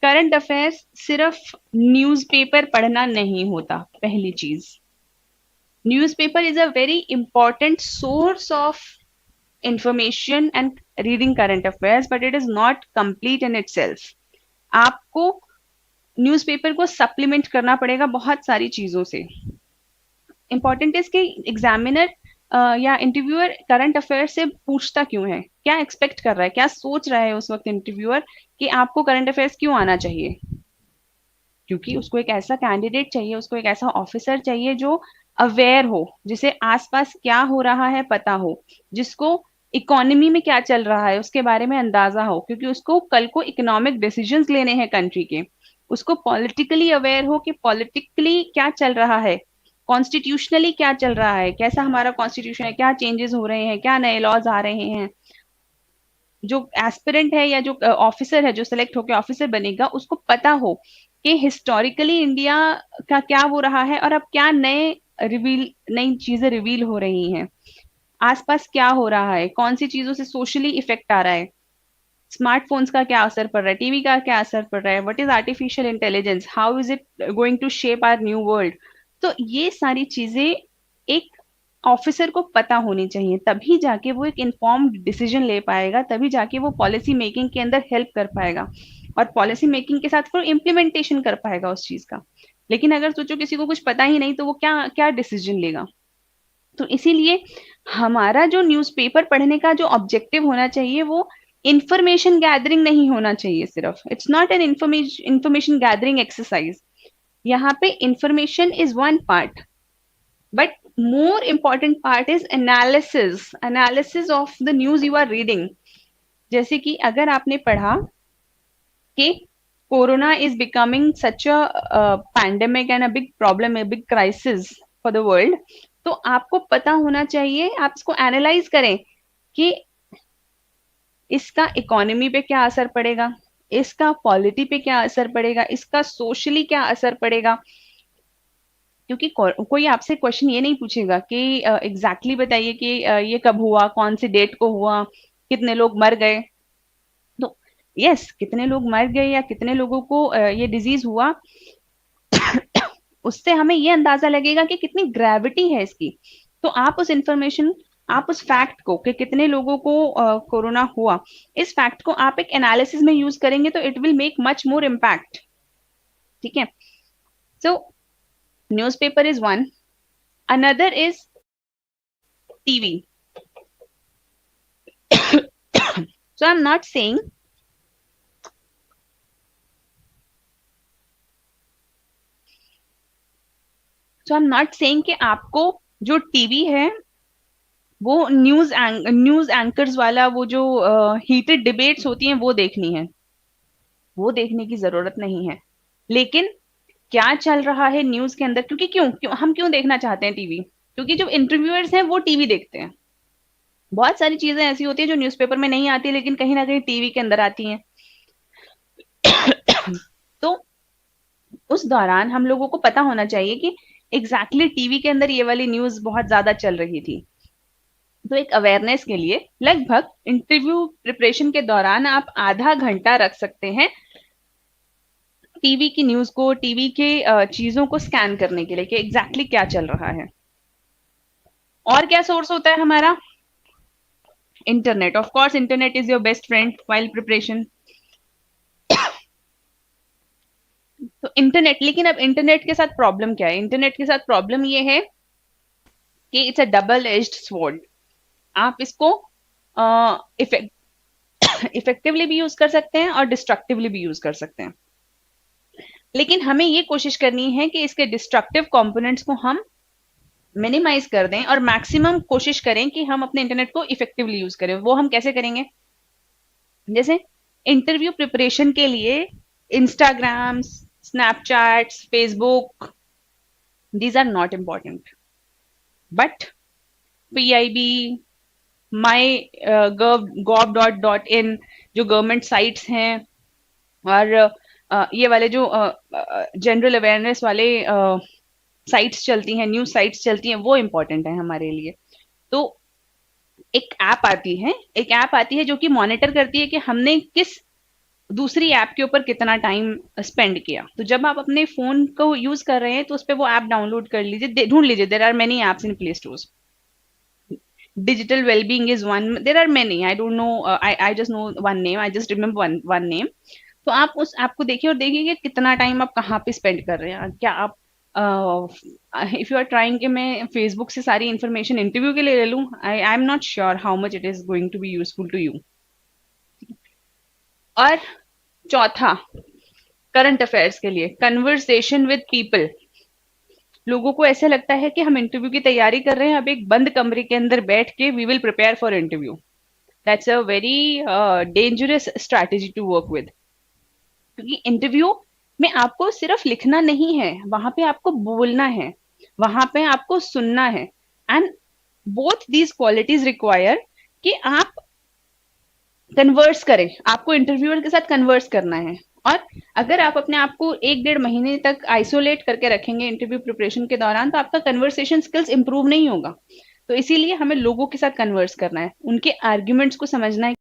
Current affairs सिर्फ newspaper पढ़ना नहीं होता। पहली चीज, newspaper is a very important source of information and reading current affairs, but it is not complete in itself. आपको newspaper को सप्लीमेंट करना पड़ेगा बहुत सारी चीजों से। इंपॉर्टेंट इज कि एग्जामिनर या इंटरव्यूअर करंट अफेयर से पूछता क्यों है, क्या एक्सपेक्ट कर रहा है, क्या सोच रहा है उस वक्त इंटरव्यूअर कि आपको करंट अफेयर्स क्यों आना चाहिए। क्योंकि उसको एक ऐसा कैंडिडेट चाहिए, उसको एक ऐसा ऑफिसर चाहिए जो अवेयर हो, जिसे आसपास क्या हो रहा है पता हो, जिसको इकोनॉमी में क्या चल रहा है उसके बारे में अंदाजा हो, क्योंकि उसको कल को इकोनॉमिक डिसीजंस लेने हैं कंट्री के। उसको पॉलिटिकली अवेयर हो कि पॉलिटिकली क्या चल रहा है, कॉन्स्टिट्यूशनली क्या चल रहा है, कैसा हमारा कॉन्स्टिट्यूशन है, क्या चेंजेस हो रहे हैं, क्या नए लॉज आ रहे हैं। जो एस्पिरेंट है या जो ऑफिसर है जो सेलेक्ट होकर ऑफिसर बनेगा, उसको पता हो कि हिस्टोरिकली इंडिया का क्या हो रहा है और अब क्या नई चीजें रिवील हो रही हैं, आसपास क्या हो रहा है, कौन सी चीजों से सोशली इफेक्ट आ रहा है, स्मार्टफोन्स का क्या असर पड़ रहा है, टीवी का क्या असर पड़ रहा है, what is artificial intelligence, how is it going to shape our new world. तो ये सारी चीजें एक ऑफिसर को पता होनी चाहिए, तभी जाके वो एक इन्फॉर्म्ड डिसीजन ले पाएगा, तभी जाके वो पॉलिसी मेकिंग के अंदर हेल्प कर पाएगा और पॉलिसी मेकिंग के साथ फिर इम्प्लीमेंटेशन कर पाएगा उस चीज का। लेकिन अगर सोचो किसी को कुछ पता ही नहीं तो वो क्या क्या डिसीजन लेगा। तो इसीलिए हमारा जो न्यूज़पेपर पढ़ने का जो ऑब्जेक्टिव होना चाहिए वो इंफॉर्मेशन गैदरिंग नहीं होना चाहिए सिर्फ। It's not an information gathering exercise. यहाँ पे information is one part, but more important part is analysis of the news you are reading। जैसे कि अगर आपने पढ़ा कि corona is becoming such a pandemic and a big problem, a big crisis for the world, तो आपको पता होना चाहिए, आप इसको एनालाइज करें कि इसका इकोनॉमी पे क्या असर पड़ेगा, इसका पॉलिटी पे क्या असर पड़ेगा, इसका सोशली क्या असर पड़ेगा। क्योंकि कोई आपसे क्वेश्चन ये नहीं पूछेगा कि एग्जैक्टली बताइए कि ये कब हुआ, कौन सी डेट को हुआ, कितने लोग मर गए। तो यस, कितने लोग मर गए या कितने लोगों को ये डिजीज हुआ, उससे हमें ये अंदाजा लगेगा कि कितनी ग्रेविटी है इसकी। तो आप उस इंफॉर्मेशन, आप उस फैक्ट को कि कितने लोगों को कोरोना हुआ, इस फैक्ट को आप एक एनालिसिस में यूज करेंगे तो it will make much more impact. ठीक है। सो newspaper is one, another is TV. So I'm not saying कि आपको जो टीवी है वो न्यूज एंकर्स वाला वो जो हीटेड डिबेट्स होती हैं वो देखनी है, वो देखने की जरूरत नहीं है। लेकिन क्या चल रहा है न्यूज के अंदर, क्योंकि हम क्यों देखना चाहते हैं टीवी, क्योंकि जो इंटरव्यूअर्स हैं वो टीवी देखते हैं। बहुत सारी चीजें ऐसी होती है जो न्यूज़पेपर में नहीं आती लेकिन कहीं ना कहीं टीवी के अंदर आती हैं। तो उस दौरान हम लोगों को पता होना चाहिए कि एग्जैक्टली टीवी के अंदर ये वाली न्यूज बहुत ज्यादा चल रही थी। तो एक अवेयरनेस के लिए लगभग इंटरव्यू प्रिपरेशन के दौरान आप आधा घंटा रख सकते हैं टीवी की न्यूज को, टीवी के चीजों को स्कैन करने के लिए कि एग्जैक्टली क्या चल रहा है। और क्या सोर्स होता है हमारा? Internet. Of course internet is your best friend while preparation. तो इंटरनेट, लेकिन अब इंटरनेट के साथ प्रॉब्लम क्या है? इंटरनेट के साथ प्रॉब्लम ये है कि it's a double edged sword. आप इसको इफेक्टिवली भी यूज कर सकते हैं और डिस्ट्रक्टिवली भी यूज कर सकते हैं। लेकिन हमें ये कोशिश करनी है कि इसके डिस्ट्रक्टिव कंपोनेंट्स को हम मिनिमाइज कर दें और मैक्सिमम कोशिश करें कि हम अपने इंटरनेट को इफेक्टिवली यूज करें। वो हम कैसे करेंगे? जैसे इंटरव्यू प्रिपरेशन के लिए Instagram, Snapchat, Facebook, these are not important, but PIB, my gov.in जो गवर्नमेंट साइट्स हैं और ये वाले जो जनरल अवेयरनेस वाले साइट्स चलती हैं, न्यूज साइट्स चलती हैं, वो इम्पोर्टेंट है हमारे लिए। तो एक ऐप आती है जो कि मॉनिटर करती है कि हमने किस दूसरी ऐप के ऊपर कितना टाइम स्पेंड किया। तो जब आप अपने फोन को यूज कर रहे हैं तो उस पर वो ऐप डाउनलोड कर लीजिए, ढूंढ लीजिए, there are many apps in Play Stores. Digital well-being is one, there are many, I don't know, I just know one name, I just remember one name। तो आप उस ऐप को देखिए और देखिए कि कितना टाइम आप कहाँ पे स्पेंड कर रहे हैं। क्या आप इफ यू आर ट्राइंग कि मैं फेसबुक से सारी इंफॉर्मेशन इंटरव्यू के लिए ले लूं, I am not sure how much it is going to be useful to you. और चौथा, करंट अफेयर्स के लिए कन्वर्सेशन विद पीपल। लोगों को ऐसा लगता है कि हम इंटरव्यू की तैयारी कर रहे हैं, अब एक बंद कमरे के अंदर बैठ के we will prepare for interview. That's a very dangerous strategy to work with. क्योंकि इंटरव्यू में आपको सिर्फ लिखना नहीं है, वहां पे आपको बोलना है, वहां पे आपको सुनना है। And both these qualities require कि आप कन्वर्स करें, आपको इंटरव्यूअर के साथ कन्वर्स करना है। और अगर आप अपने आप को 1-1.5 महीने तक आइसोलेट करके रखेंगे इंटरव्यू प्रिपरेशन के दौरान, तो आपका कन्वर्सेशन स्किल्स इंप्रूव नहीं होगा। तो इसीलिए हमें लोगों के साथ कन्वर्स करना है, उनके आर्ग्यूमेंट्स को समझना है।